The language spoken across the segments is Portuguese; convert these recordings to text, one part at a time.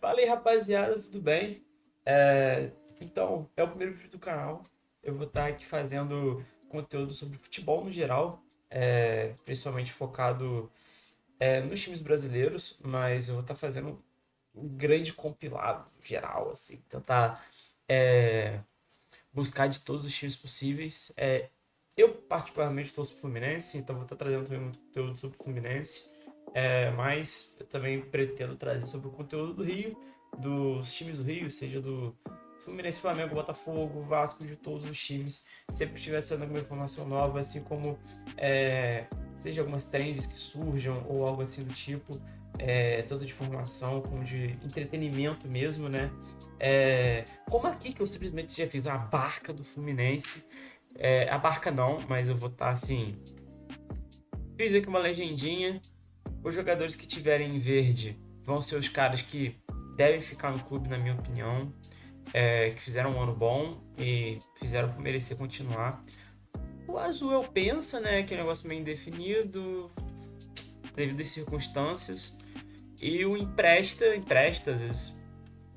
Fala aí, rapaziada, tudo bem? Então, é o primeiro vídeo do canal. Eu vou estar aqui fazendo conteúdo sobre futebol no geral, principalmente focado nos times brasileiros, mas eu vou estar fazendo um grande compilado geral, assim, tentar é, buscar de todos os times possíveis. Eu, particularmente, torço pro Fluminense, então vou estar trazendo também muito conteúdo sobre o Fluminense. Mas eu também pretendo trazer sobre o conteúdo do Rio, dos times do Rio, seja do Fluminense, Flamengo, Botafogo, Vasco, de todos os times. Sempre que estiver sendo alguma informação nova, assim como é, seja algumas trends que surjam ou algo assim do tipo, tanto de informação como de entretenimento mesmo, né? Como aqui que eu simplesmente já fiz a barca do Fluminense. A barca não, mas eu vou estar assim. Fiz aqui uma legendinha. Os jogadores que tiverem em verde vão ser os caras que devem ficar no clube, na minha opinião. Que fizeram um ano bom e fizeram por merecer continuar. O azul eu penso, né? Que é um negócio meio indefinido, devido às circunstâncias. E o empresta, às vezes,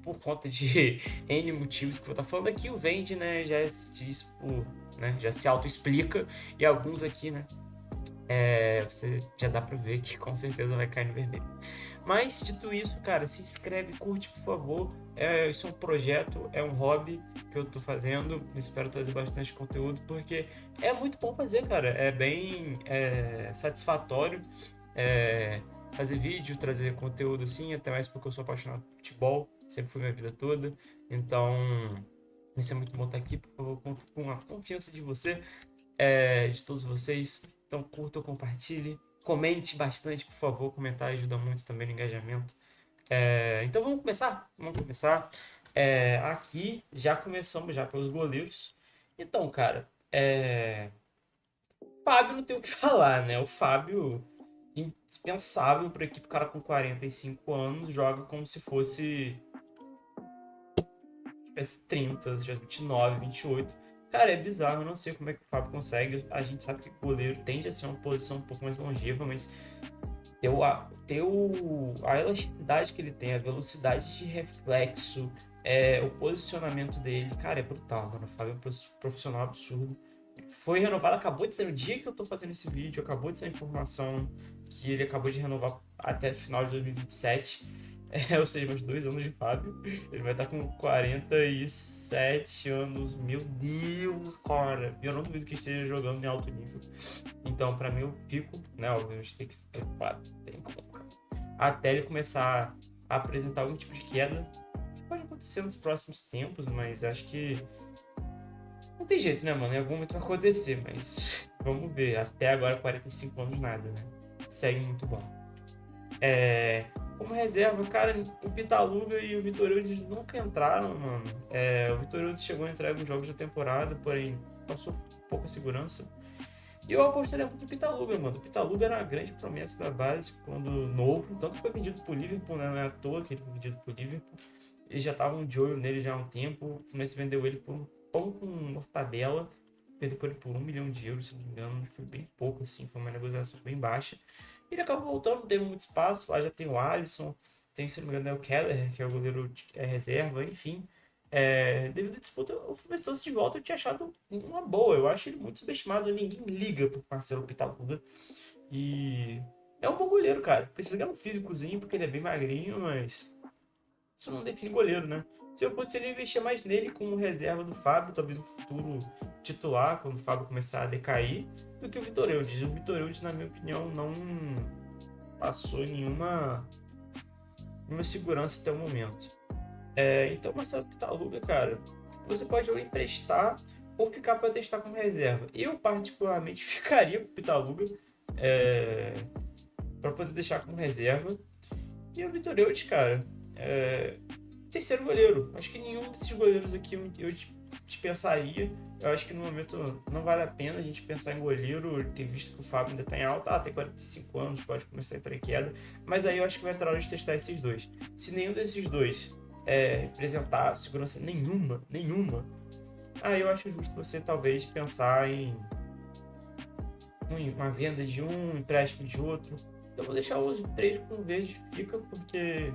por conta de N motivos que eu vou estar falando aqui. O vende, né? Já se diz por, né, já se auto-explica. E alguns aqui, né? Você já dá pra ver que com certeza vai cair no vermelho. Mas, dito isso, cara, se inscreve, curte, por favor. Isso é um projeto, é um hobby que eu tô fazendo. Espero trazer bastante conteúdo, porque é muito bom fazer, cara. É bem satisfatório é, fazer vídeo, trazer conteúdo assim, até mais porque eu sou apaixonado por futebol, sempre fui minha vida toda. Então, isso é muito bom estar aqui, por favor, conto com a confiança de você, de todos vocês. Então curta, compartilhe, comente bastante, por favor. Comentar ajuda muito também no engajamento. Então vamos começar? Vamos começar. Aqui já começamos já pelos goleiros. Então, cara, Fábio não tem o que falar, né? O Fábio, indispensável para equipe, cara com 45 anos, joga como se fosse tivesse 30, já 29, 28. Cara, é bizarro, eu não sei como é que o Fábio consegue. A gente sabe que o goleiro tende a ser uma posição um pouco mais longeva, mas a elasticidade que ele tem, a velocidade de reflexo, o posicionamento dele, cara, é brutal, mano. O Fábio é um profissional absurdo. Foi renovado, acabou de ser no dia que eu tô fazendo esse vídeo, acabou de ser a informação que ele acabou de renovar até final de 2027. Ou seja, mais 2 anos de Fábio. Ele vai estar com 47 anos. Meu Deus, cara. Eu não duvido que esteja jogando em alto nível. Então, pra mim, eu fico, né? Obviamente, tem que se preocupar. Tem como, cara. Até ele começar a apresentar algum tipo de queda. Que pode acontecer nos próximos tempos, mas acho que não tem jeito, né, mano? Em algum momento vai acontecer, mas vamos ver. Até agora, 45 anos, nada, né? Segue muito bom. Como reserva, cara, o Pitaluga e o Vitor Hugo nunca entraram, mano. O Vitor Hugo chegou a entrar em alguns jogos da temporada, porém passou pouca segurança. E eu apostaria muito no Pitaluga, mano. O Pitaluga era uma grande promessa da base quando novo, tanto que foi vendido pro Liverpool, né? Não é à toa que ele foi vendido pro Liverpool. Eles já estavam de olho nele já há um tempo. O Fluminense vendeu ele por um pão com mortadela. Vendeu por ele por 1 milhão de euros, se não me engano. Foi bem pouco, assim. Foi uma negociação bem baixa. E ele acabou voltando, não teve muito espaço. Lá já tem o Alisson, tem, se não me engano, é o Keller, que é o goleiro reserva, enfim. Devido à disputa, o Fluminense trouxe de volta. Eu tinha achado uma boa. Eu acho ele muito subestimado. Ninguém liga pro Marcelo Pitaluga. E é um bom goleiro, cara. Precisa ganhar um físicozinho, porque ele é bem magrinho, mas isso não define goleiro, né? Se eu fosse ele, investir mais nele como reserva do Fábio, talvez o futuro titular, quando o Fábio começar a decair, do que o Vitor Eudes. O Vitor Eudes, na minha opinião, não passou nenhuma segurança até o momento. Então, Marcelo Pitaluga, cara, você pode ou emprestar ou ficar para testar como reserva. Eu, particularmente, ficaria com o Pitaluga para poder deixar como reserva. E o Vitor Eudes, cara, terceiro goleiro. Acho que nenhum desses goleiros aqui eu dispensaria. Eu acho que no momento não vale a pena a gente pensar em goleiro, ter visto que o Fábio ainda tá em alta, tem 45 anos, pode começar a entrar em queda. Mas aí eu acho que vai entrar hora de testar esses dois. Se nenhum desses dois representar segurança nenhuma, aí eu acho justo você talvez pensar em uma venda de um, empréstimo de outro. Então eu vou deixar os três com o verde fica, porque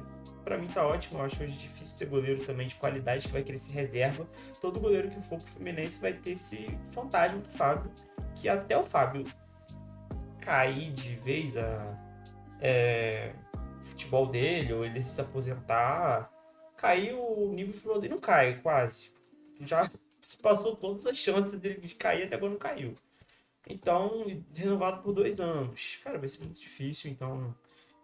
pra mim tá ótimo. Eu acho hoje difícil ter goleiro também de qualidade que vai querer ser reserva. Todo goleiro que for pro Fluminense vai ter esse fantasma do Fábio, que até o Fábio cair de vez o futebol dele, ou ele se aposentar, cair o nível de futebol dele não cai, quase. Já se passou todas as chances dele de cair, até agora não caiu. Então, renovado por 2 anos. Cara, vai ser muito difícil, então.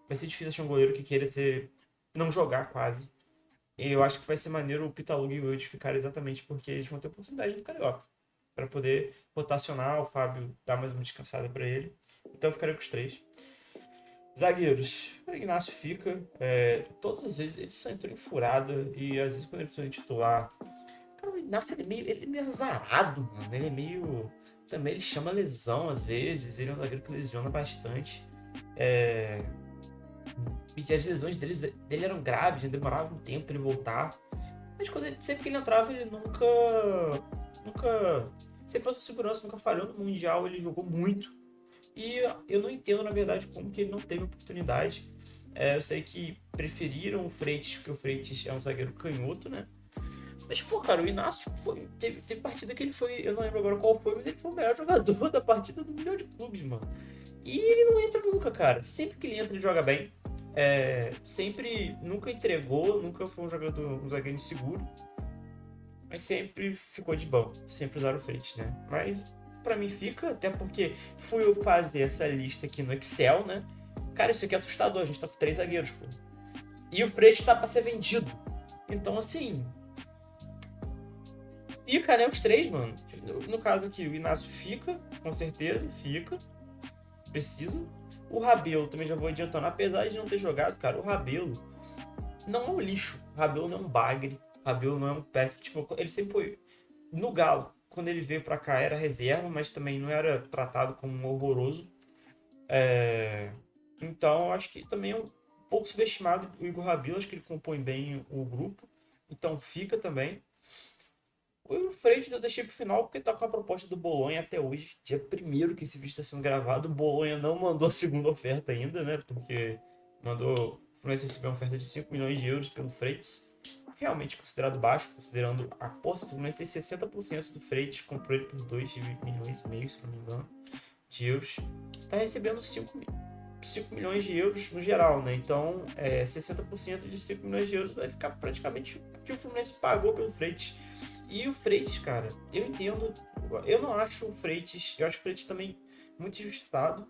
Vai ser difícil achar um goleiro que queira ser. Não jogar quase. E eu acho que vai ser maneiro o Pitaluga e o Wilde ficar exatamente porque eles vão ter oportunidade no Carioca. Pra poder rotacionar, o Fábio dar mais uma descansada pra ele. Então eu ficaria com os três. Zagueiros. O Ignacio fica. Todas as vezes ele só entrou em furada. E às vezes quando ele precisa de titular. Cara, o Ignacio ele é meio azarado, mano. Ele é meio. Também ele chama lesão às vezes. Ele é um zagueiro que lesiona bastante. É, E as lesões dele eram graves, né? Demorava um tempo pra ele voltar. Mas sempre que ele entrava, ele nunca. Nunca. Sempre passou segurança, nunca falhou no Mundial. Ele jogou muito. E eu não entendo, na verdade, como que ele não teve oportunidade. Eu sei que preferiram o Freitas, porque o Freitas é um zagueiro canhoto, né? Mas, pô, cara, o Inácio teve partida que ele foi. Eu não lembro agora qual foi, mas ele foi o melhor jogador da partida do Mundial de Clubes, mano. E ele não entra nunca, cara. Sempre que ele entra, ele joga bem. Sempre. Nunca entregou, nunca foi um zagueiro inseguro. Mas sempre ficou de banco. Sempre usaram o Freitas, né? Mas pra mim fica, até porque fui eu fazer essa lista aqui no Excel, né? Cara, isso aqui é assustador. A gente tá com 3 zagueiros, pô. E o Freitas tá pra ser vendido. Então, assim. Fica, né? Os três, mano. No caso aqui, o Inácio fica, com certeza, fica. Precisa. O Rabelo também já vou adiantando. Apesar de não ter jogado, cara, o Rabelo não é um lixo. O Rabelo não é um bagre. O Rabelo não é um péssimo. Tipo, ele sempre foi. No Galo, quando ele veio pra cá, era reserva, mas também não era tratado como um horroroso. Então, acho que também é um pouco subestimado o Igor Rabelo. Acho que ele compõe bem o grupo. Então, fica também. O Freitas eu deixei pro final porque tá com a proposta do Bolonha até hoje, dia primeiro que esse vídeo está sendo gravado. O Bolonha não mandou a segunda oferta ainda, né? Porque mandou. O Fluminense recebeu uma oferta de 5 milhões de euros pelo Freitas. Realmente considerado baixo, considerando a aposta. O Fluminense tem 60% do Freitas, comprou ele por 2,5 milhões, se não me engano, de euros. Tá recebendo 5 milhões de euros no geral, né? Então, 60% de 5 milhões de euros vai ficar praticamente o que o Fluminense pagou pelo Freitas. E o Freitas, cara, eu entendo. Eu não acho o Freitas. Eu acho o Freitas também muito injustiçado.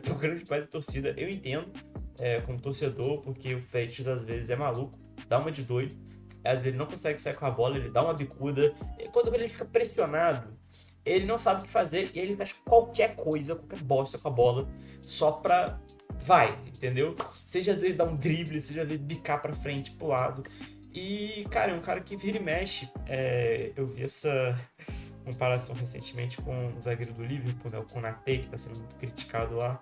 Por grande parte da torcida. Eu entendo, como torcedor, porque o Freitas às vezes é maluco, dá uma de doido. Às vezes ele não consegue sair com a bola, ele dá uma bicuda. E quando ele fica pressionado, ele não sabe o que fazer e ele faz qualquer coisa, qualquer bosta com a bola, só pra. Vai, entendeu? Seja às vezes dar um drible, seja às vezes bicar pra frente, pro lado. E, cara, é um cara que vira e mexe. Eu vi essa comparação recentemente com o zagueiro do Liverpool, né, o Konaté, que tá sendo muito criticado lá.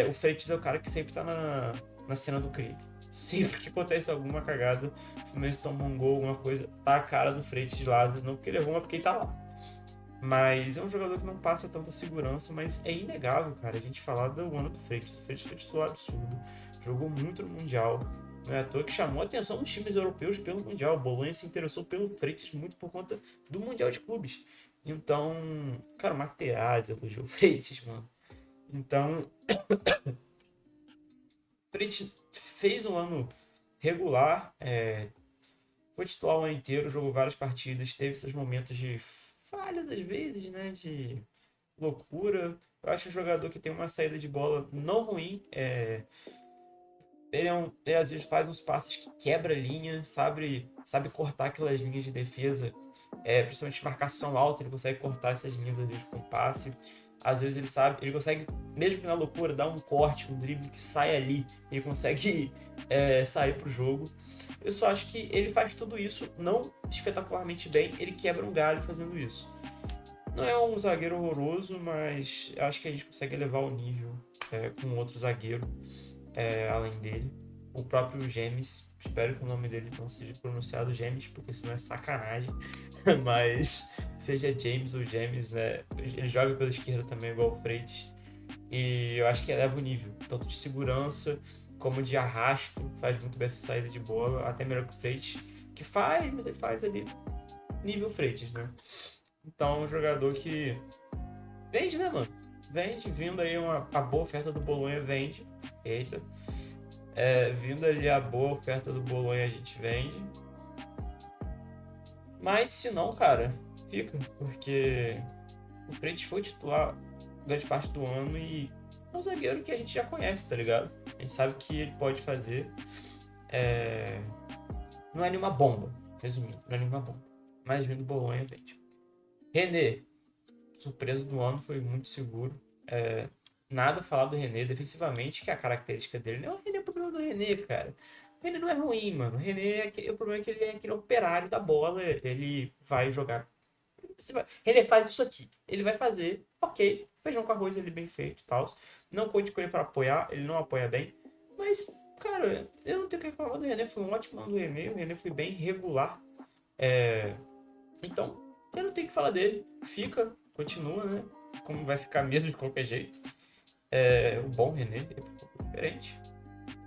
O Freitas é o cara que sempre tá na cena do crime. Sempre que acontece alguma cagada, o Fluminense toma um gol, alguma coisa, tá a cara do Freitas lá, às vezes não porque ele errou, mas porque ele tá lá. Mas é um jogador que não passa tanta segurança, mas é inegável, cara, a gente falar do ano do Freitas. O Freitas foi titular absurdo, jogou muito no Mundial. Não é à toa que chamou a atenção dos times europeus pelo Mundial. O Bolonha se interessou pelo Freitas muito por conta do Mundial de Clubes. Então, cara, o Materazzi elogiou o Freitas, mano. Então, o Freitas fez um ano regular, foi titular o ano inteiro, jogou várias partidas, teve seus momentos de falhas às vezes, né? De loucura. Eu acho um jogador que tem uma saída de bola não ruim. Ele às vezes faz uns passes que quebra a linha, sabe cortar aquelas linhas de defesa, principalmente marcação alta, ele consegue cortar essas linhas às vezes com passe. Às vezes ele consegue, mesmo que na loucura, dar um corte, um drible que sai ali, ele consegue sair pro jogo. Eu só acho que ele faz tudo isso não espetacularmente bem, ele quebra um galho fazendo isso. Não é um zagueiro horroroso, mas acho que a gente consegue elevar o nível com outro zagueiro além dele. O próprio James, espero que o nome dele não seja pronunciado James, porque senão é sacanagem. Mas seja James ou James, né? Ele joga pela esquerda também, igual o Freitas. E eu acho que eleva o nível, tanto de segurança como de arrasto, faz muito bem essa saída de bola, até melhor que o Freitas, que faz, mas ele faz ali nível Freitas, né? Então, um jogador que vende, né, mano? Vende, vindo aí a boa oferta do Bolonha, vende. Eita. Vindo ali a boa oferta do Bolonha, a gente vende. Mas se não, cara, fica. Porque o Freitas foi titular grande parte do ano e é um zagueiro que a gente já conhece, tá ligado? A gente sabe que ele pode fazer. Não é nenhuma bomba, resumindo, não é nenhuma bomba. Mas vindo do Bolonha, vende. René, surpresa do ano, foi muito seguro. Nada a falar do René defensivamente, que é a característica dele. Não, o René é o problema do René, cara. O René não é ruim, mano. O René o problema é que ele é aquele operário da bola. Ele vai jogar. René faz isso aqui. Ele vai fazer, ok. Feijão com arroz, ele bem feito e tal. Não conte com ele pra apoiar, ele não apoia bem. Mas, cara, eu não tenho o que reclamar do René. Foi um ótimo ano do René. O René foi bem regular. Então, eu não tenho o que falar dele. Fica, continua, né? Como vai ficar mesmo de qualquer jeito. O bom René é um pouco diferente.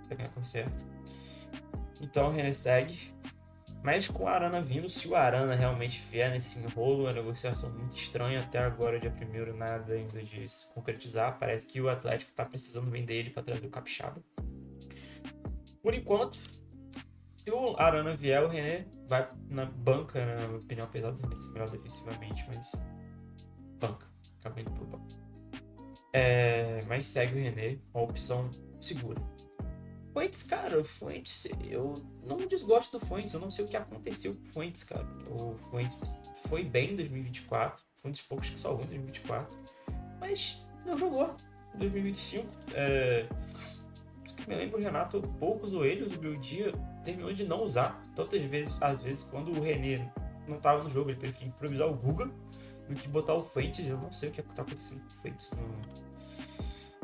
Pegar por certo. Então o René segue. Mas com o Arana vindo, se o Arana realmente vier nesse enrolo, a negociação muito estranha. Até agora, dia 1º, nada ainda de se concretizar. Parece que o Atlético tá precisando vender ele para trazer o Capixaba. Por enquanto, se o Arana vier, o René vai na banca, na minha opinião, apesar do René ser melhor defensivamente, mas banca. Acaba indo pro banco. Mas segue o René, uma opção segura. Fuentes, cara, o Fuentes, eu não desgosto do Fuentes, eu não sei o que aconteceu com o Fuentes, cara. O Fuentes foi bem em 2024, foi um dos poucos que salvou em 2024, mas não jogou em 2025. Me lembro, o Renato pouco usou ele, o dia terminou de não usar. Tantas vezes, às vezes, quando o René não estava no jogo, ele preferia improvisar o Guga do que botar o Fuentes. Eu não sei o que está acontecendo com o Fuentes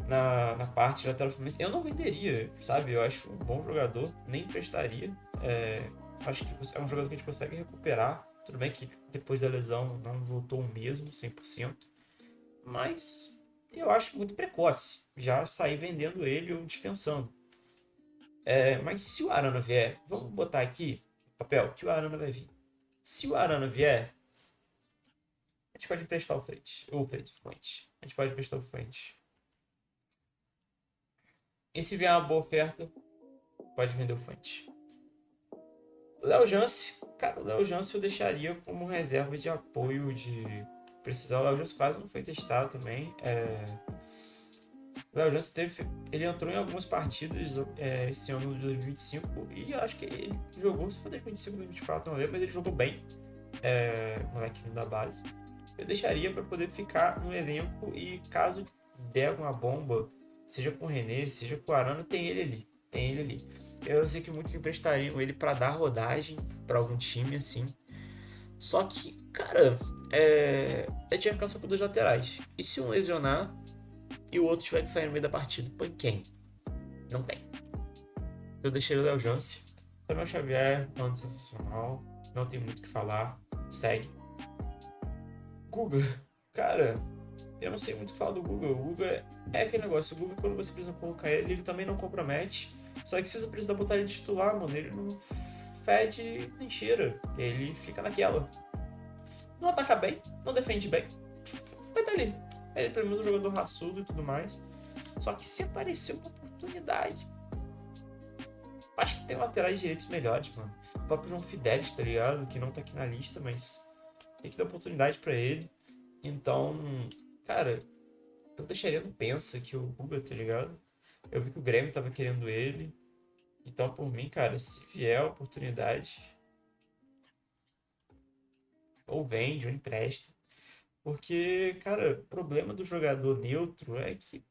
na parte lateral Fluminense. Eu não venderia, sabe? Eu acho um bom jogador, nem emprestaria. Acho que é um jogador que a gente consegue recuperar. Tudo bem que depois da lesão não voltou o mesmo, 100%. Mas eu acho muito precoce já sair vendendo ele ou dispensando. Mas se o Arana vier, vamos botar aqui no papel que o Arana vai vir. Se o Arana vier, a gente pode emprestar o Freitas. Ou o Freitas, o Fuentes. A gente pode emprestar o Fuentes. E se vier uma boa oferta, pode vender o Fuentes. O Léo Jance, cara, o Léo Jance eu deixaria como reserva de apoio de precisar. O Léo Jance quase não foi testado também. O Léo Jance ele entrou em algumas partidas esse ano de 2025 e eu acho que ele jogou, se for 2025 ou 2024, não lembro, mas ele jogou bem, molequinho da base. Eu deixaria para poder ficar no elenco e caso der uma bomba, seja com o René, seja com o Arana, tem ele ali. Tem ele ali. Eu sei que muitos emprestariam ele para dar rodagem para algum time, assim. Só que, cara, eu tinha que ficar só com dois laterais. E se um lesionar e o outro tiver que sair no meio da partida, põe quem? Não tem. Eu deixei o Léo Jance. Samuel Xavier, ano sensacional. Não tem muito o que falar. Segue. Guga, cara, eu não sei muito o que falar do Guga. O Guga é aquele negócio. O Guga, quando você precisa colocar ele, ele também não compromete. Só que se você precisar botar ele de titular, mano, ele não fede nem cheira. Ele fica naquela. Não ataca bem, não defende bem. Vai estar ali. Ele pelo menos é um jogador raçudo e tudo mais. Só que se aparecer uma oportunidade, acho que tem laterais direitos melhores, mano. O próprio João Fidelis, tá ligado? Que não tá aqui na lista, mas tem que dar oportunidade pra ele. Então, cara, eu deixaria no Pensa que o Guga, tá ligado? Eu vi que o Grêmio tava querendo ele. Então, por mim, cara, se vier a oportunidade, ou vende, ou empresta. Porque, cara, o problema do jogador neutro é que,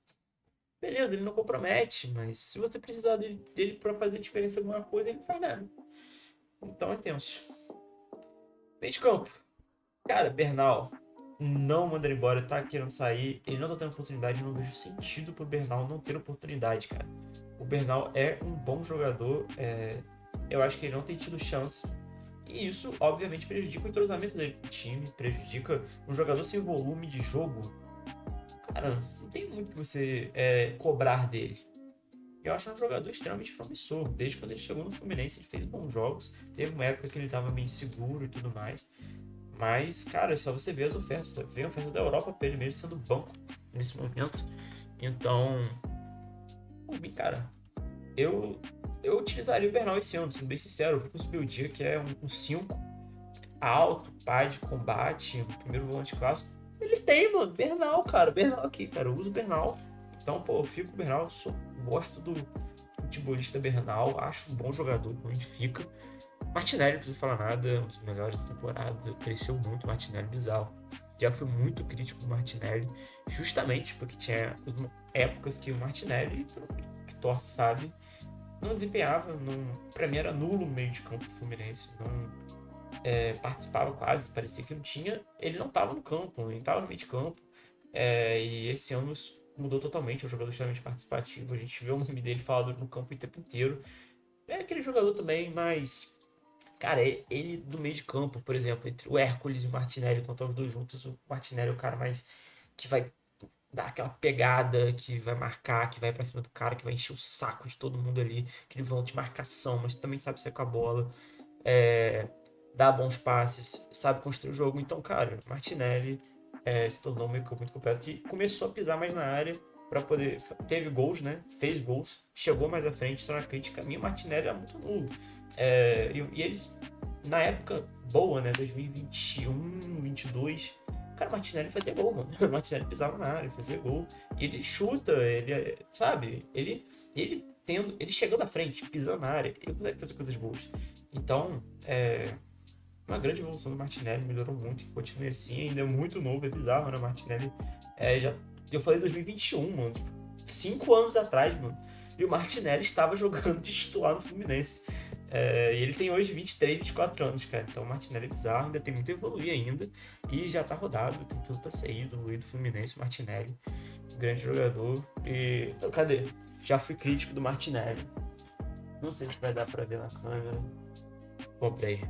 beleza, ele não compromete, mas se você precisar dele pra fazer diferença em alguma coisa, ele não faz nada. Então é tenso. Meio de campo. Cara, Bernal não manda ele embora, tá querendo sair, ele não tá tendo oportunidade, eu não vejo sentido pro Bernal não ter oportunidade, cara. O Bernal é um bom jogador, eu acho que ele não tem tido chance. E isso, obviamente, prejudica o entrosamento dele com o time, prejudica um jogador sem volume de jogo. Cara, não tem muito que você cobrar dele. Eu acho um jogador extremamente promissor. Desde quando ele chegou no Fluminense, ele fez bons jogos. Teve uma época que ele tava meio inseguro e tudo mais. Mas, cara, é só você ver as ofertas. Vem a oferta da Europa pra ele mesmo sendo banco nesse momento. Então, por mim, cara, eu, eu utilizaria o Bernal esse ano, sendo bem sincero. Eu vi que o Zubeldia, que é um 5 alto, pai de combate, um primeiro volante clássico. Ele tem, mano, Bernal, cara. Bernal aqui, cara. Eu uso o Bernal. Então, pô, eu fico com o Bernal. Gosto do futebolista Bernal. Acho um bom jogador. Onde fica. Martinelli, não preciso falar nada. Um dos melhores da temporada. Cresceu muito. Martinelli, bizarro. Já fui muito crítico do Martinelli. Justamente porque tinha épocas que o Martinelli, que torce sabe, não desempenhava. Não, pra mim era nulo no meio de campo do Fluminense. Não participava quase, parecia que não tinha. Ele não estava no campo, ele estava no meio de campo. E esse ano isso mudou totalmente. É um jogador extremamente participativo. A gente vê o nome dele falado no campo o tempo inteiro. É aquele jogador também, mas. Cara, ele do meio de campo, por exemplo, entre o Hércules e o Martinelli, contar os dois juntos, o Martinelli é o cara mais que vai dar aquela pegada, que vai marcar, que vai pra cima do cara, que vai encher o saco de todo mundo ali, aquele volante de marcação, mas também sabe sair com a bola, é, dá bons passes, sabe construir o jogo. Então, cara, Martinelli se tornou meio que muito completo e começou a pisar mais na área para poder. Teve gols, né? Fez gols, chegou mais à frente, só na crítica. A minha Martinelli era muito nulo. E eles, na época boa, né? 2021, 22. Cara, o Martinelli fazia gol, mano. O Martinelli pisava na área, fazia gol. E ele chuta, ele, sabe? Ele chegando à frente, pisando na área, ele consegue fazer coisas boas. Então, uma grande evolução do Martinelli, melhorou muito, que continue assim, ainda é muito novo, é bizarro, né? O Martinelli já. Eu falei 2021, mano, tipo, 5 anos atrás, mano. E o Martinelli estava jogando de titular no Fluminense. E ele tem hoje 23, 24 anos, cara. Então o Martinelli é bizarro, ainda tem muito a evoluir ainda. E já tá rodado, tem tudo pra ser ídolo do Fluminense, Martinelli. Grande jogador. E. Então, cadê? Já fui crítico do Martinelli. Não sei se vai dar pra ver na câmera. Comprei.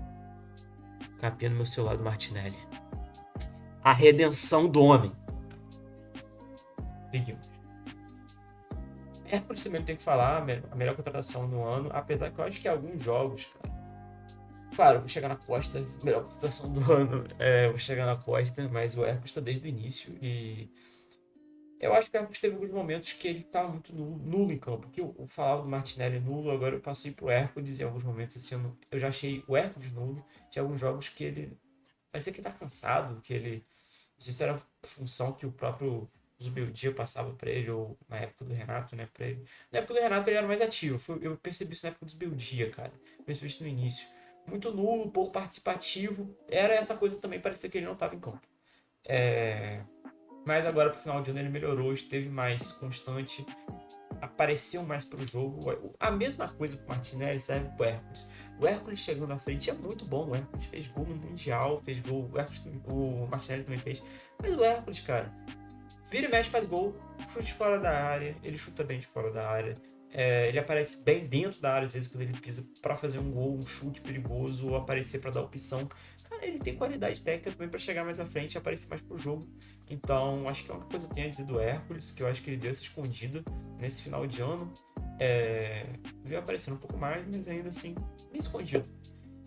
Capinha no meu celular do Martinelli. A redenção do homem. Seguimos. Hércules também tem que falar, a melhor contratação do ano, apesar que eu acho que alguns jogos, cara. Claro, vou chegar na Costa, melhor contratação do ano, vou chegar na Costa, mas o Hércules está desde o início e eu acho que o Hércules teve alguns momentos que ele estava muito nulo em campo, porque eu falava do Martinelli nulo, agora eu passei pro Hércules e em alguns momentos esse ano eu já achei o Hércules nulo, tinha alguns jogos que ele parecia que tá cansado, que ele não sei se era função que o próprio Zubeldia passava pra ele, ou na época do Renato, né, pra ele. Na época do Renato ele era mais ativo, eu percebi isso na época do Zubeldia, cara. Percebi isso no início. Muito nulo, pouco participativo. Era essa coisa também, parecia que ele não estava em campo. É... Mas agora pro final de ano ele melhorou, esteve mais constante, apareceu mais pro jogo. A mesma coisa pro Martinelli serve pro Hércules. O Hércules chegando na frente é muito bom. O Hércules fez gol no Mundial, fez gol. O Martinelli também fez. Mas o Hércules, cara, vira e mexe, faz gol, chute fora da área, ele chuta bem de fora da área. Ele aparece bem dentro da área, às vezes, quando ele pisa para fazer um gol, um chute perigoso, ou aparecer para dar opção. Cara, ele tem qualidade técnica também para chegar mais à frente e aparecer mais pro jogo. Então, acho que a única coisa que eu tenho a dizer do Hércules, que eu acho que ele deu essa escondida nesse final de ano, veio aparecendo um pouco mais, mas ainda assim, meio escondido.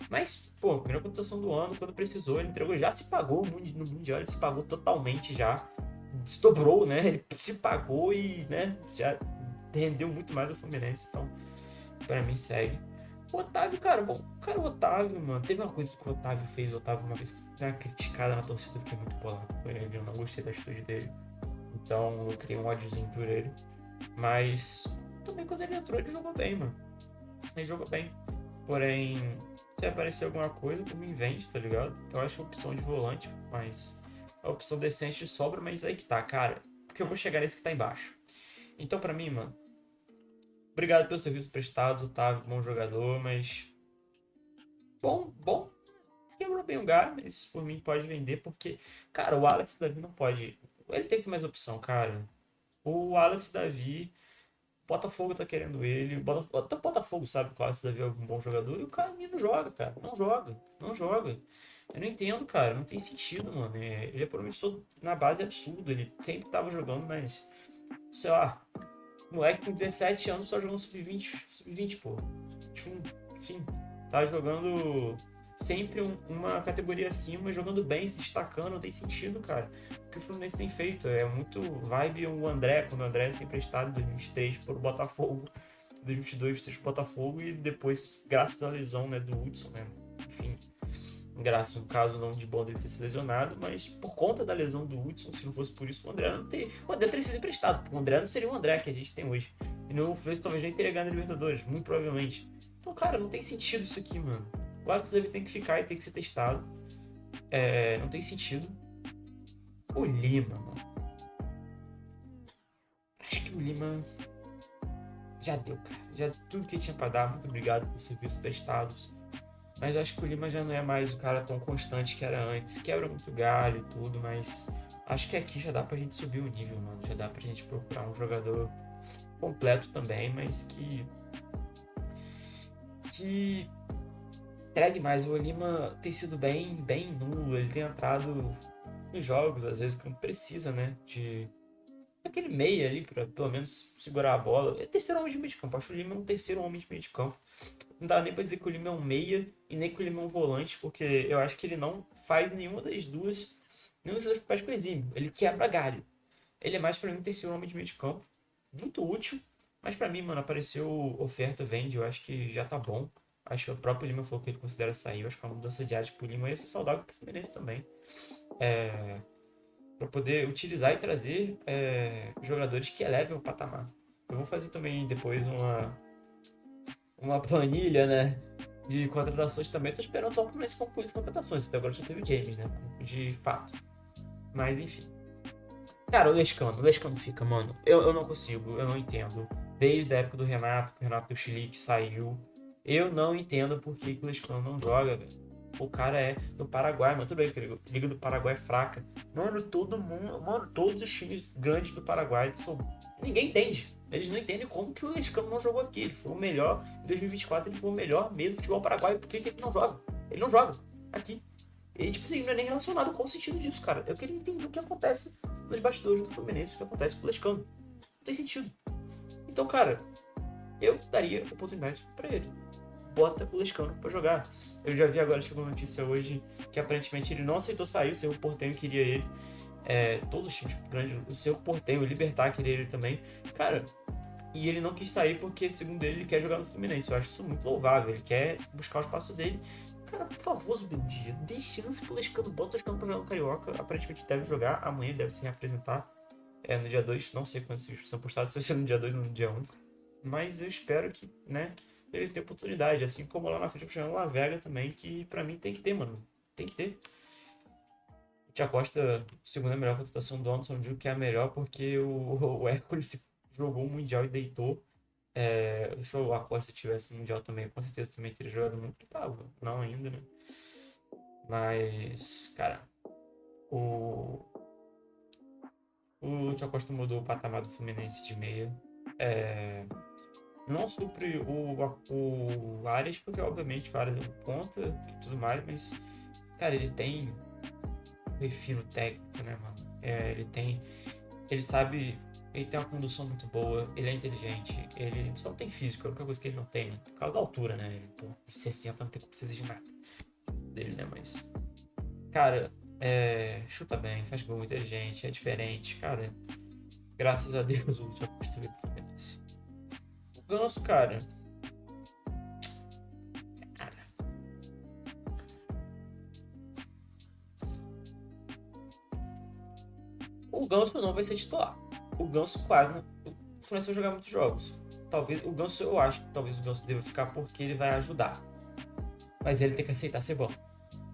Mas, pô, melhor contratação do ano, quando precisou, ele entregou, já se pagou no Mundial, ele se pagou totalmente já, desdobrou, né? Ele se pagou e, né, já rendeu muito mais ao Fluminense, então, pra mim, segue. O Otávio, cara, bom, cara, o Otávio, mano, teve uma coisa que o Otávio fez, o Otávio uma vez deu uma criticada na torcida, eu fiquei muito bolado com ele, eu não gostei da atitude dele, então eu criei um ódiozinho por ele, mas também quando ele entrou, ele jogou bem, mano, ele jogou bem, porém, se aparecer alguma coisa, por mim vende, tá ligado? Eu acho a opção de volante, mas a opção decente sobra, mas aí que tá, cara. Porque eu vou chegar nesse que tá embaixo. Então, pra mim, mano, obrigado pelo serviço prestado, Otávio, bom jogador, mas. Bom. Quebrou bem o galho, mas por mim pode vender, porque, cara, o Wallace Davi não pode. Ele tem que ter mais opção, cara. O Wallace Davi. Botafogo tá querendo ele. Até o Botafogo sabe que o Wallace Davi é um bom jogador. E o cara não joga, cara. Não joga. Não joga. Eu não entendo, cara. Não tem sentido, mano. Ele é promissor na base absurdo. Ele sempre tava jogando, mas. Sei lá. Moleque com 17 anos só jogando sub-20, pô. Sub-21, enfim. Tá jogando sempre uma categoria acima, jogando bem, se destacando, não tem sentido, cara. O que o Fluminense tem feito é muito vibe o André, quando o André é sempre emprestado em 2023 pro Botafogo, 2022 pro Botafogo e depois, graças à lesão, né, do Hudson, né, enfim, graças no caso não de bom dele ter se lesionado, mas por conta da lesão do Hudson, se não fosse por isso, o André teria sido emprestado, porque o André não seria o André que a gente tem hoje. E no Fluminense talvez nem teria ganho na Libertadores, muito provavelmente. Então, cara, não tem sentido isso aqui, mano. O Alisson ele tem que ficar e tem que ser testado. Não tem sentido. O Lima, mano. Acho que o Lima já deu, cara. Já tudo que tinha pra dar. Muito obrigado por serviços prestados. Mas eu acho que o Lima já não é mais o cara tão constante que era antes. Quebra muito galho e tudo, mas acho que aqui já dá pra gente subir o nível, mano. Já dá pra gente procurar um jogador completo também, mas que entregue mais. O Lima tem sido bem nulo. Ele tem entrado nos jogos, às vezes, quando precisa, né? De aquele meia ali, pra pelo menos segurar a bola. É terceiro homem de meio de campo. Acho o Lima um terceiro homem de meio de campo. Não dá nem pra dizer que o Lima é um meia e nem que o Lima é um volante, porque eu acho que ele não faz nenhum dos dois papéis com exímio. Ele quebra galho. Ele é mais pra mim um terceiro homem de meio de campo. Muito útil, mas pra mim, mano, apareceu oferta, vende, eu acho que já tá bom. Acho que o próprio Lima falou que ele considera sair. Eu acho que é uma mudança de áreas pro Lima ia ser saudável pro Fluminense também. Pra poder utilizar e trazer jogadores que elevem o patamar. Eu vou fazer também depois uma planilha, né? De contratações também. Tô esperando só o Fluminense concluir as contratações. Até agora só teve o James, né? De fato. Mas enfim. Cara, o Lescano fica, mano. Eu não consigo, eu não entendo. Desde a época do Renato, que o Renato do Chile que saiu. Eu não entendo por que o Lescano não joga, velho. O cara é do Paraguai, mano. Tudo bem que a Liga do Paraguai é fraca. Mano, todo mundo. Mano, todos os times grandes do Paraguai são. Ninguém entende. Eles não entendem como que o Lescano não jogou aqui. Ele foi o melhor. Em 2024 ele foi o melhor meio do futebol paraguaio. Por que ele não joga? Ele não joga aqui. E, tipo assim, não é nem relacionado com o sentido disso, cara. Eu queria entender o que acontece nos bastidores do Fluminense, o que acontece com o Lescano. Não tem sentido. Então, cara, eu daria oportunidade pra ele. Bota o Lescano pra jogar. Eu já vi agora, chegou uma notícia hoje, que aparentemente ele não aceitou sair, o Cerro Porteño queria ele. Todos os times grandes, o Cerro Porteño, o Libertad queria ele também. Cara, e ele não quis sair porque, segundo ele quer jogar no Fluminense. Eu acho isso muito louvável. Ele quer buscar o espaço dele. Cara, por favor, Zubeldia, dê chance pro Lescano, bota o Lescano pra jogar no Carioca. Aparentemente ele deve jogar, amanhã ele deve se reapresentar. No dia 2 não sei quando vocês são postados, se vai ser no dia 2 ou no dia 1. Mas eu espero que, né, ele tenha oportunidade. Assim como lá na frente eu jogando La Vega também, que pra mim tem que ter, mano. Tem que ter. O Tia Costa, segunda melhor contratação do Anderson, digo que é a melhor porque o Hércules se jogou o Mundial e deitou. Se o Acosta tivesse no Mundial também, com certeza também teria jogado muito. Tava, não ainda, né? Mas, cara, o, o Thiago Costa mudou o patamar do Fluminense de meia. É, não supre o Arias, porque obviamente o Arias é um ponta e tudo mais, mas, cara, ele tem refino técnico, né, mano? Ele sabe, ele tem uma condução muito boa, ele é inteligente, ele só não tem físico, é a única coisa que ele não tem, né? Por causa da altura, né? Ele, pô, 60 não tem como precisar de nada dele, né? Mas, cara, chuta bem, faz gol inteligente, é diferente, cara. Graças a Deus o Thiago Costa veio pro Fluminense. O Ganso, cara, o Ganso não vai ser titular. O Ganso quase não. O Fluminense vai jogar muitos jogos. Talvez o Ganso, eu acho que talvez o Ganso deva ficar porque ele vai ajudar. Mas ele tem que aceitar ser bom.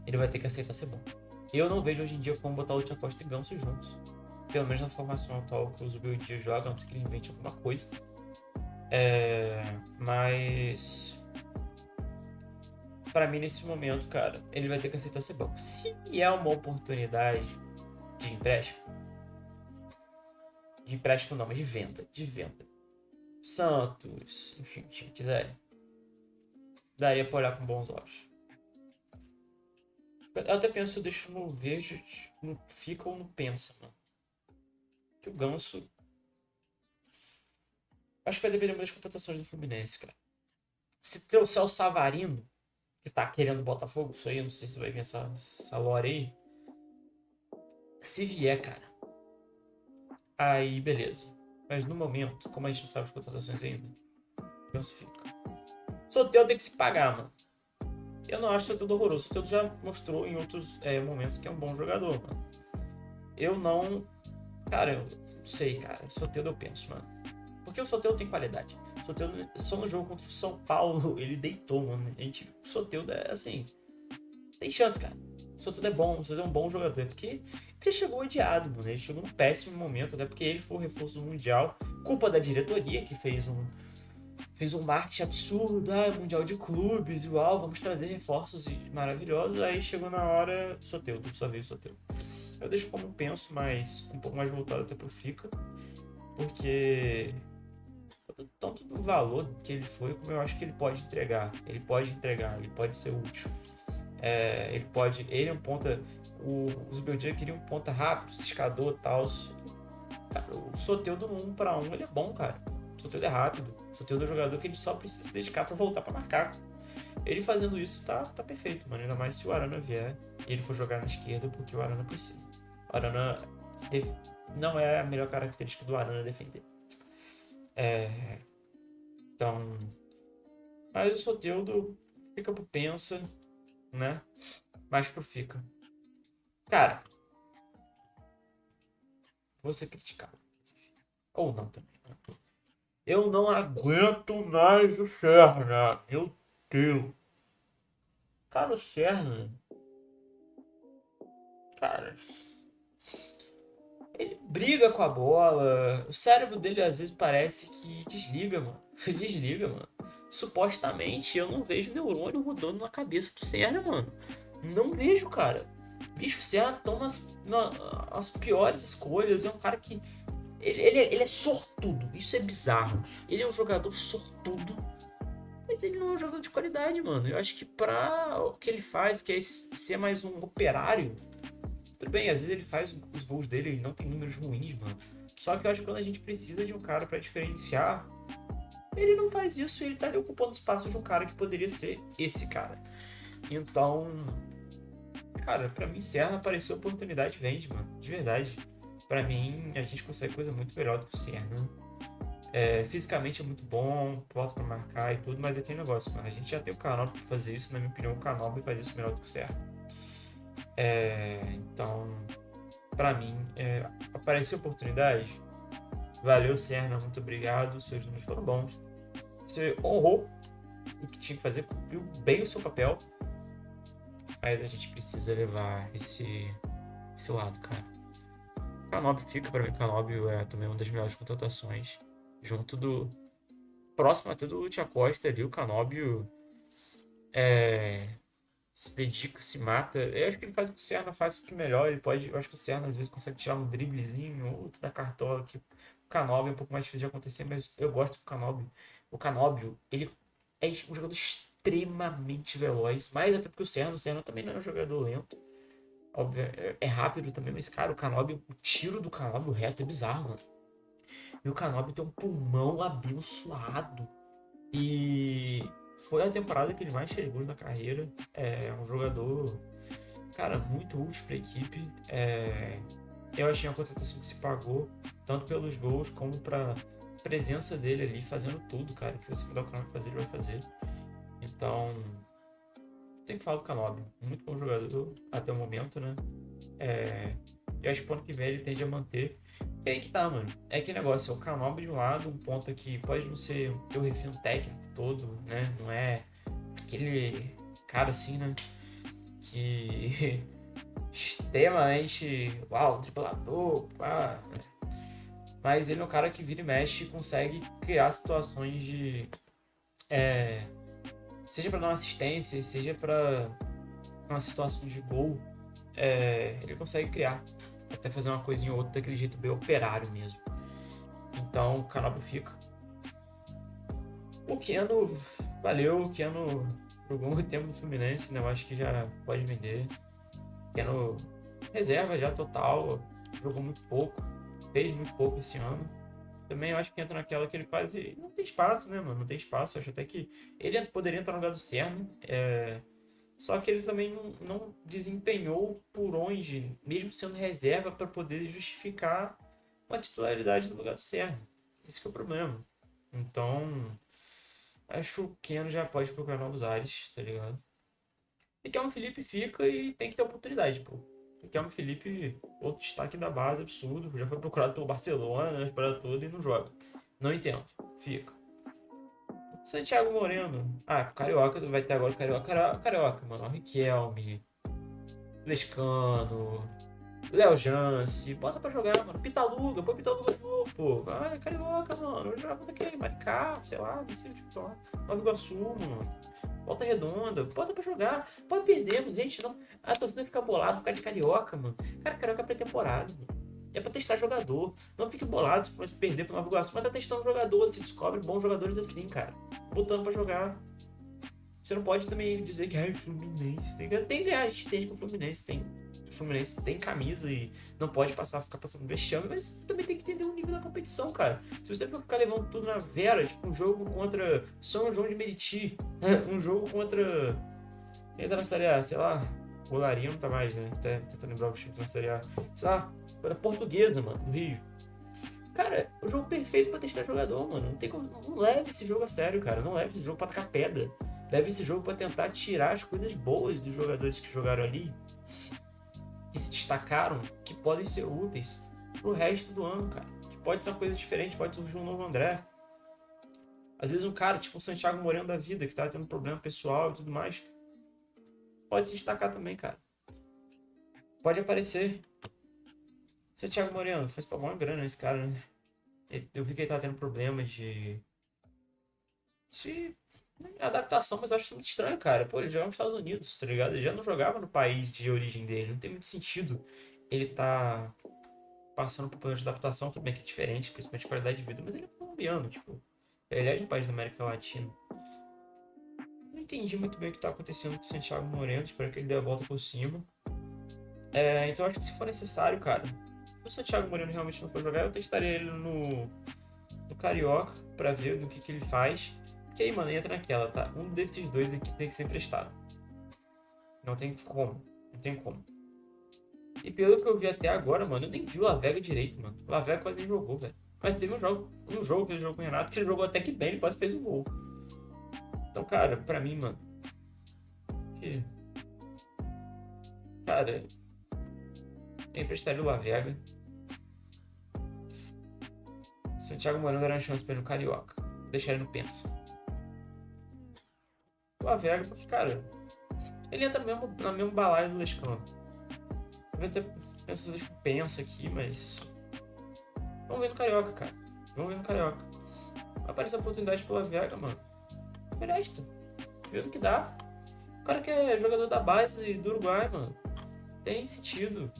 Ele vai ter que aceitar ser bom. Eu não vejo hoje em dia como botar o Thiago Costa e Ganso juntos. Pelo menos na formação atual que o Zubeldia joga, a não ser que ele invente alguma coisa. Mas pra mim nesse momento, cara, ele vai ter que aceitar ser banco. Se é uma oportunidade de empréstimo, não, mas de venda. Santos, enfim, time quiser, daria pra olhar com bons olhos. Eu até penso se eu deixo no verde, no fica ou no pensa, mano. Que o Ganso, Acho que vai depender muito das contratações do Fluminense, cara. Se trouxer o Savarino, que tá querendo o Botafogo, isso aí, eu não sei se vai vir essa lore aí. Se vier, cara, aí beleza. Mas no momento, como a gente não sabe as contratações ainda, penso fica. Soteldo tem que se pagar, mano. Eu não acho o Soteldo horroroso. O Soteldo já mostrou em outros momentos que é um bom jogador, mano. Eu não. Cara, eu não sei, cara. Soteldo eu penso, mano. Porque o Soteldo tem qualidade. O Soteldo, só no jogo contra o São Paulo, ele deitou, mano. A gente, o Soteldo é assim. Tem chance, cara. O Soteldo é bom, o Soteldo é um bom jogador. Porque ele chegou odiado, mano. Ele chegou num péssimo momento, até porque ele foi o reforço do Mundial. Culpa da diretoria, que fez um marketing absurdo, Mundial de Clubes, igual, vamos trazer reforços maravilhosos. Aí chegou na hora, Soteldo, só veio Soteldo. Eu deixo como penso, mas um pouco mais voltado até pro Fica, porque tanto do valor que ele foi, como eu acho que ele pode entregar. Ele pode ser útil. Ele é um ponta. Os Beldia queriam um ponta rápido, ciscador e tal. Cara, o Soteldo no 1 para 1 ele é bom, cara. O Soteldo é rápido. O Soteldo é um jogador que ele só precisa se dedicar para voltar para marcar. Ele fazendo isso tá perfeito, mano. Ainda mais se o Arana vier e ele for jogar na esquerda, porque o Arana precisa. O Arana não é a melhor característica do Arana defender. Então. Mas o Soteldo fica pro pensa, né? Mais pro fica. Cara, vou ser criticado. Ou não também. Eu não aguento mais o Serna. Meu Deus. Cara, o Serna. Cara, ele briga com a bola. O cérebro dele às vezes parece que desliga, mano. Desliga, mano. Supostamente eu não vejo neurônio rodando na cabeça do Serna, mano. Não vejo, cara. Bicho, o Serna toma as piores escolhas. É um cara que. Ele é sortudo. Isso é bizarro. Ele é um jogador sortudo. Mas ele não é um jogador de qualidade, mano. Eu acho que pra o que ele faz, que é ser mais um operário. Tudo bem, às vezes ele faz os gols dele e não tem números ruins, mano. Só que eu acho que quando a gente precisa de um cara pra diferenciar, ele não faz isso e ele tá ali ocupando o espaço de um cara que poderia ser esse cara. Então, cara, pra mim, Serna apareceu oportunidade vende, mano. De verdade. Pra mim, a gente consegue coisa muito melhor do que o Serna. Fisicamente é muito bom, volta pra marcar e tudo, mas é aquele negócio, mano. A gente já tem o Canóbio pra fazer isso, na minha opinião, o Canóbio faz isso melhor do que o Serna. Então, pra mim, apareceu oportunidade. Valeu, Serna, muito obrigado. Seus números foram bons. Você honrou o que tinha que fazer, cumpriu bem o seu papel. Mas a gente precisa levar esse lado, cara. Canóbio fica pra mim. Canóbio é também uma das melhores contratações. Junto do. Próximo até do Tia Costa ali, o Canóbio se dedica, se mata. Eu acho que ele faz o que o Serna faz o que melhor. Ele pode. Eu acho que o Serna às vezes consegue tirar um driblezinho, outro da cartola. Que o Canóbio é um pouco mais difícil de acontecer, mas eu gosto do Canóbio. O Canóbio, ele é um jogador extremamente veloz. Mais até porque o Serna também não é um jogador lento. Óbvio, é rápido também, mas, cara, o tiro do Canóbio reto é bizarro, mano. E o Canóbio tem um pulmão abençoado. E foi a temporada que ele mais fez gols na carreira. É um jogador, cara, muito útil para a equipe. Eu achei uma contratação que se pagou, tanto pelos gols como para presença dele ali, fazendo tudo, cara. Que você puder o Canóbio fazer, ele vai fazer. Então, tem que falar do Canóbio. Muito bom jogador até o momento, né? Eu acho que o ano que vem ele tende a manter. E aí que tá, mano. É que negócio, é o Canóbio de um lado, um ponta que pode não ser o teu refino técnico todo, né? Não é aquele cara assim, né? Que extremamente, uau, driblador, pá. Mas ele é um cara que vira e mexe e consegue criar situações de. Seja pra dar uma assistência, seja pra uma situação de gol. Ele consegue criar. Até fazer uma coisinha ou outra daquele jeito bem operário mesmo. Então o Canóbio fica. O Keno, valeu. O Keno jogou muito tempo no Fluminense, né? Eu acho que já pode vender. Keno reserva já total. Jogou muito pouco. Fez muito pouco esse ano. Também eu acho que entra naquela que ele quase não tem espaço, né, mano? Não tem espaço. Eu acho até que ele poderia entrar no lugar do Cerno. Só que ele também não desempenhou por onde, mesmo sendo reserva, para poder justificar uma titularidade no lugar do Cerno. Esse que é o problema. Então, acho que o Keno já pode procurar novos ares, tá ligado? E Kelmo Felipe fica e tem que ter oportunidade, pô. O Kelmo Felipe, outro destaque da base, absurdo. Já foi procurado pelo Barcelona, a parada toda e não joga. Não entendo. Fica. Santiago Moreno. Ah, Carioca, vai ter agora Carioca. Carioca, mano. Riquelme, Lescano, Léo Jance. Bota pra jogar, mano. Pitaluga, põe Pitaluga novo, pô. Vai, Carioca, mano. Joga contra quem? Maricá, sei lá, não sei o que lá. Nova Iguaçu, mano. Volta Redonda, bota pra jogar. Pode perder, mano. Gente, não. A torcida fica bolada por causa de Carioca, mano. Cara, Carioca é pré-temporada, mano. É pra testar jogador. Não fique bolado se perder pro Nova Iguaçu, mas tá testando jogador. Se descobre bons jogadores assim, cara. Botando pra jogar. Você não pode também dizer que é Fluminense. Tem que ganhar, a gente entende que o Fluminense tem. O Fluminense tem camisa e não pode ficar passando vexame, mas também tem que entender o nível da competição, cara. Se você for ficar levando tudo na vera, tipo um jogo contra São João de Meriti, um jogo contra. Quem tá na Série A? Sei lá, o Larinho não tá mais, né? Tá tentando lembrar o time na Série A. Sei lá, foi da Portuguesa, mano, do Rio. Cara, o jogo perfeito pra testar jogador, mano. Não tem como. Não leve esse jogo a sério, cara. Não leve esse jogo pra tacar pedra. Leve esse jogo pra tentar tirar as coisas boas dos jogadores que jogaram ali, que se destacaram, que podem ser úteis pro resto do ano, cara. Que pode ser uma coisa diferente, pode surgir um novo André. Às vezes um cara, tipo o Santiago Moreno da vida, que tá tendo problema pessoal e tudo mais, pode se destacar também, cara. Pode aparecer. Santiago Moreno, fez pagar uma grana esse cara, né? Eu vi que ele tava tendo problema de adaptação, mas eu acho isso muito estranho, cara. Pô, ele joga nos Estados Unidos, tá ligado? Ele já não jogava no país de origem dele. Não tem muito sentido ele tá passando por problema de adaptação, tudo bem que é diferente, principalmente de qualidade de vida, mas ele é colombiano, tipo. Ele é de um país da América Latina. Não entendi muito bem o que tá acontecendo com o Santiago Moreno, espero que ele dê a volta por cima. Então acho que se for necessário, cara, se o Santiago Moreno realmente não for jogar, eu testaria ele no Carioca pra ver do que ele faz. Que aí, mano, entra naquela, tá? Um desses dois aqui tem que ser emprestado. Não tem como. Não tem como. E pelo que eu vi até agora, mano, eu nem vi o Lavega direito, mano. O Lavega quase nem jogou, velho. Mas teve um jogo que ele jogou com o Renato, que ele jogou até que bem, ele quase fez um gol. Então, cara, pra mim, mano. Que, cara, eu emprestaria o Lavega. Santiago Moreno dará uma chance pra ele no Carioca. Deixar ele no Pensa. O Lavega, porque, cara, ele entra mesmo, na mesma balaia do Lescano. Talvez você pensa aqui, mas. Vamos ver no Carioca, cara. Vamos ver no Carioca. Aparece a oportunidade pela Vega, mano. Presta. Vê no que dá. O cara que é jogador da base do Uruguai, mano. Tem sentido.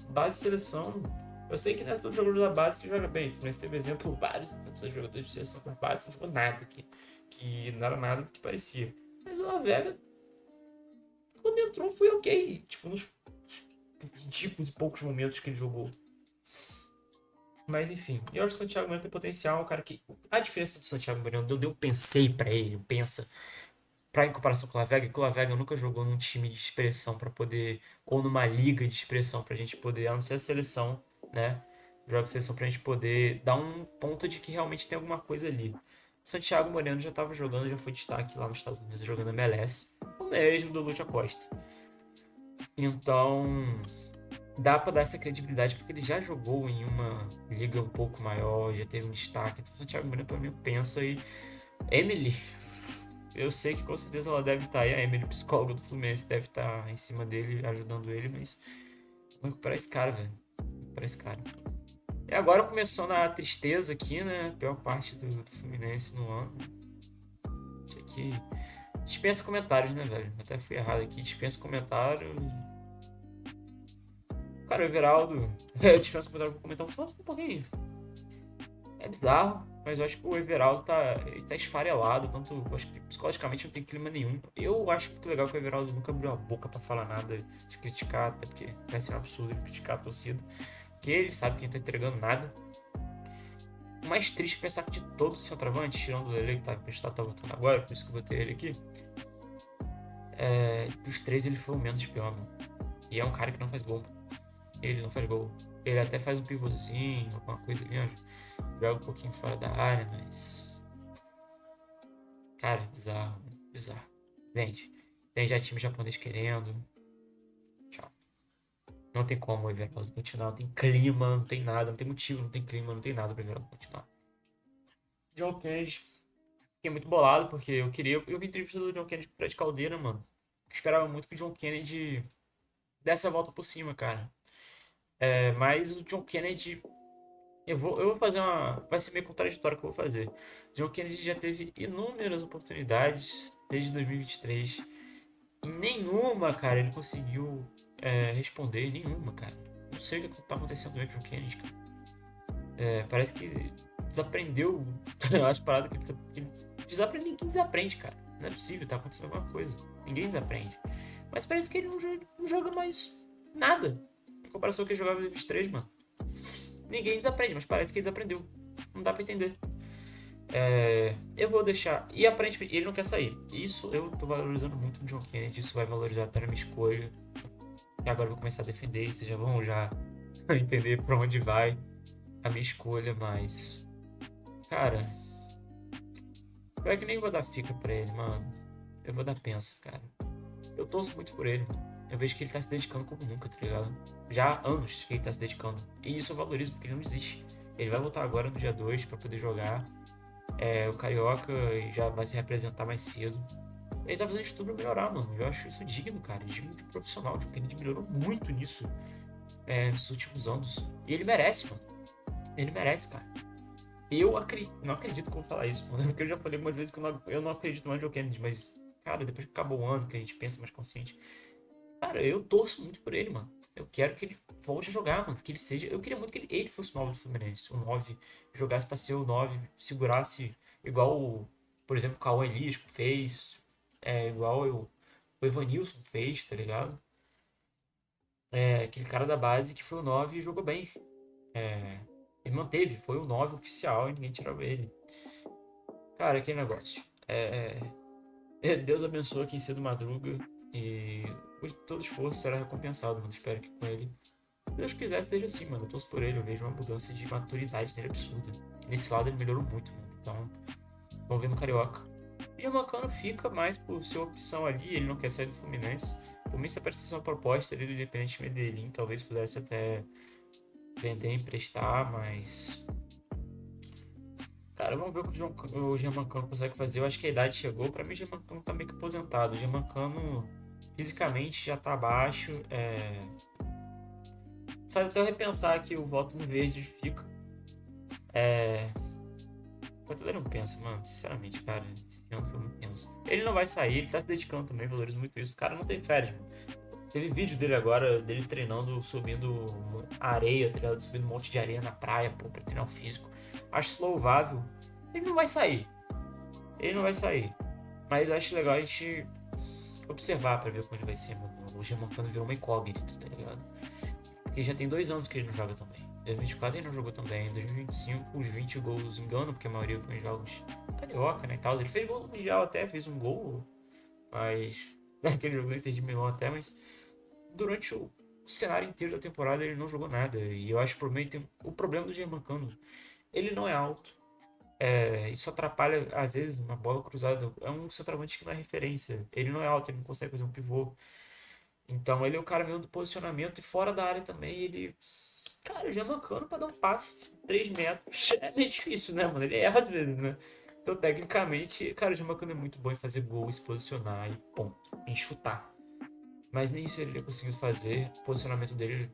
Base de seleção. Eu sei que não é todo jogador da base que joga bem. Mas teve exemplo vários de jogadores de seleção da base que não jogou nada aqui. Que não era nada do que parecia. Mas o La Vega, quando entrou, foi ok. Tipo, nos ridículos e poucos momentos que ele jogou. Mas enfim, eu acho que o Santiago Moreno tem potencial, um cara que. A diferença do Santiago Moreno, eu pensei pra ele, pensa, pra em comparação com o Lavega, que o Lavega nunca jogou num time de expressão pra poder, ou numa liga de expressão pra gente poder, a não ser a seleção, né? Joga seleção pra gente poder dar um ponto de que realmente tem alguma coisa ali. O Santiago Moreno já tava jogando, já foi destaque lá nos Estados Unidos, jogando MLS, o mesmo do Lúcio Acosta. Então, dá pra dar essa credibilidade porque ele já jogou em uma liga um pouco maior, já teve um destaque. Então o Santiago Moreno pra mim pensa aí. Emily, eu sei que com certeza ela deve estar aí, a Emily, psicóloga do Fluminense, deve estar em cima dele, ajudando ele, mas vou recuperar esse cara, velho. Vou recuperar esse cara. E agora começando a tristeza aqui, né? A pior parte do Fluminense no ano. Isso aqui. Dispensa comentários, né, velho? Até fui errado aqui. Dispensa comentários. Cara, o Everaldo. Eu dispenso comentário, vou comentar um pouquinho. É bizarro, mas eu acho que o Everaldo ele tá esfarelado, tanto. Eu acho que psicologicamente não tem clima nenhum. Eu acho muito legal que o Everaldo nunca abriu a boca pra falar nada de criticar, até porque vai ser um absurdo ele criticar a torcida. Porque ele sabe que não tá entregando nada. mais triste é pensar que de todos os centroavantes, tirando o Lele que tá emprestado, tá voltando agora, por isso que eu botei ele aqui, dos três ele foi o menos pior, mano. E é um cara que não faz gol. Ele não faz gol. Ele até faz um pivôzinho, alguma coisa ali, joga um pouquinho fora da área, mas. Cara, bizarro, mano. Bizarro. Gente, tem já time japonês querendo. Tchau. Não tem como o Everaldo continuar. Não tem clima, não tem nada, não tem motivo, não tem clima, não tem nada pra Everaldo continuar. John Kennedy. Fiquei muito bolado porque eu queria. Eu vi entrevista do John Kennedy com o Fred Caldeira, mano. Esperava muito que o John Kennedy desse a volta por cima, cara. Mas o John Kennedy. Eu vou fazer uma. Vai ser meio contraditório o que eu vou fazer. John Kennedy já teve inúmeras oportunidades desde 2023. E nenhuma, cara, ele conseguiu responder. Nenhuma, cara. Não sei o que tá acontecendo com o John Kennedy, cara. Parece que desaprendeu as paradas que ele desaprende. Ninguém desaprende, cara. Não é possível, tá acontecendo alguma coisa. Ninguém desaprende. Mas parece que ele não joga mais nada. Em comparação ao que ele jogava em 2023, mano. Ninguém desaprende, mas parece que ele desaprendeu. Não dá pra entender. Eu vou deixar. E aparentemente ele não quer sair. Isso eu tô valorizando muito no John Kennedy. Isso vai valorizar até a minha escolha. E agora eu vou começar a defender. Vocês já vão entender pra onde vai a minha escolha. Mas, cara, pior que nem vou dar fica pra ele, mano. Eu vou dar pensa, cara. Eu torço muito por ele, mano. Eu vejo que ele tá se dedicando como nunca, tá ligado? Já há anos que ele tá se dedicando. E isso eu valorizo porque ele não desiste. Ele vai voltar agora no dia 2 pra poder jogar. O Carioca já vai se representar mais cedo. Ele tá fazendo isso tudo pra melhorar, mano. Eu acho isso digno, cara. Digno de profissional. Tipo, que ele melhorou muito nisso nos últimos anos. E ele merece, mano. Ele merece, cara. Não acredito que eu vou falar isso, mano. Porque eu já falei algumas vezes que eu não acredito mais no Joe Kennedy. Mas, cara, depois que acabou o ano, que a gente pensa mais consciente. Cara, eu torço muito por ele, mano. Eu quero que ele volte a jogar, mano. Que ele seja. Eu queria muito que ele fosse o 9 do Fluminense. O 9 jogasse pra ser o 9, segurasse igual, por exemplo, o Cauã Elisco fez. Igual o Evanilson fez, tá ligado? Aquele cara da base que foi o 9 e jogou bem. Ele manteve, foi o 9 oficial e ninguém tirou ele. Cara, aquele negócio. Deus abençoe quem cedo madruga e todo esforço será recompensado, mano. Espero que com ele, se Deus quiser, seja assim, mano. Eu torço por ele, eu vejo uma mudança de maturidade nele absurda. E nesse lado ele melhorou muito, mano. Então, vamos ver no Carioca. O Gianmarcano fica mais por ser opção ali, ele não quer sair do Fluminense. Por mim, se aparecesse uma proposta ali do Independente Medellín, talvez pudesse até vender, emprestar, mas. Cara, vamos ver o que o Gianmarcano consegue fazer. Eu acho que a idade chegou. Pra mim, o Gianmarcano tá meio que aposentado. O Gianmarcano fisicamente já tá abaixo. Faz até eu repensar que o voto no verde fica. Enquanto ele não pensa, mano, sinceramente, cara, esse ano foi muito tenso. Ele não vai sair, ele tá se dedicando também, valorizo muito isso. O cara não tem férias, mano. Teve vídeo dele agora, dele treinando, subindo areia, tá ligado? Subindo um monte de areia na praia, pô, pra treinar o físico. Acho isso louvável. Ele não vai sair. Ele não vai sair. Mas eu acho legal a gente observar pra ver como ele vai ser, mano. O Gianmarcano virou uma incógnita, tá ligado? Porque já tem 2 anos que ele não joga também. Em 2024 ele não jogou também. Em 2025 os 20 gols engano, porque a maioria foi em jogos carioca, né, e tal. Ele fez gol no Mundial até, fez um gol, mas... aquele jogo do Inter de Milão até, mas... durante o cenário inteiro da temporada ele não jogou nada. E eu acho que o problema do Gianmarcano, ele não é alto. Isso atrapalha, às vezes, uma bola cruzada. É um centroavante que não é referência. Ele não é alto, ele não consegue fazer um pivô. Então ele é o cara mesmo do posicionamento e fora da área também. Ele. Cara, o Gianmarcano pra dar um passe de 3 metros é meio difícil, né, mano? Ele erra às vezes, né? Então, tecnicamente, cara, o Gianmarcano é muito bom em fazer gol, se posicionar e ponto. Em chutar. Mas nem isso ele conseguiu fazer. O posicionamento dele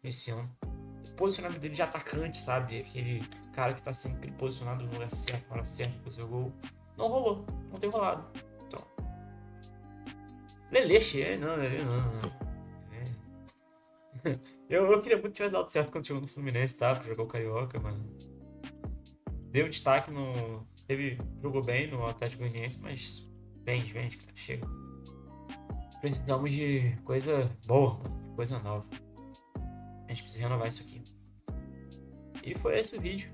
esse ano. O posicionamento dele de atacante, sabe? Aquele cara que tá sempre posicionado no lugar certo, na hora certa, pra fazer o gol. Não rolou. Não tem rolado. Então. Leleche, não, Lele não. Eu queria muito que tivesse dado certo quando chegou no Fluminense, tá? Pra jogar o Carioca, mano. Deu destaque no. Jogou bem no Atlético Goianiense, mas. Vende, cara. Chega. Precisamos de coisa boa, mano. De coisa nova. A gente precisa renovar isso aqui. E foi esse o vídeo.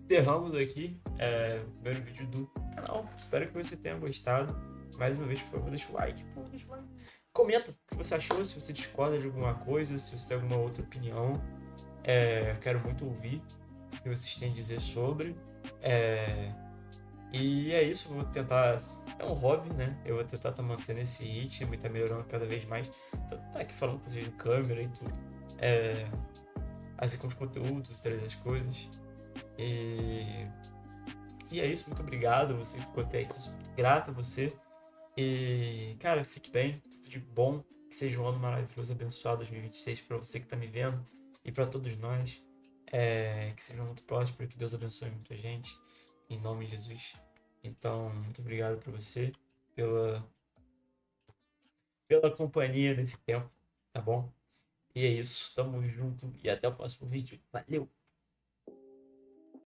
encerramos aqui o primeiro vídeo do canal. Espero que você tenha gostado. Mais uma vez, por favor, deixa o like. Pô, deixa o like. Comenta o que você achou, se você discorda de alguma coisa, se você tem alguma outra opinião. Quero muito ouvir o que vocês têm a dizer sobre. É, e é isso, vou tentar. É um hobby, né? Eu vou tentar estar mantendo esse ritmo e tá melhorando cada vez mais. Então, tá aqui falando com vocês de câmera e tudo. É, assim como os conteúdos, trazer as coisas. E, e é isso, muito obrigado. Você ficou até aqui, sou muito grato a você. E, cara, fique bem, tudo de bom. Que seja um ano maravilhoso, abençoado 2026 para você que tá me vendo e para todos nós. Que seja muito próspero, que Deus abençoe muita gente, em nome de Jesus. Então, muito obrigado por você, pela, pela companhia nesse tempo, tá bom? E é isso, tamo junto e até o próximo vídeo. Valeu!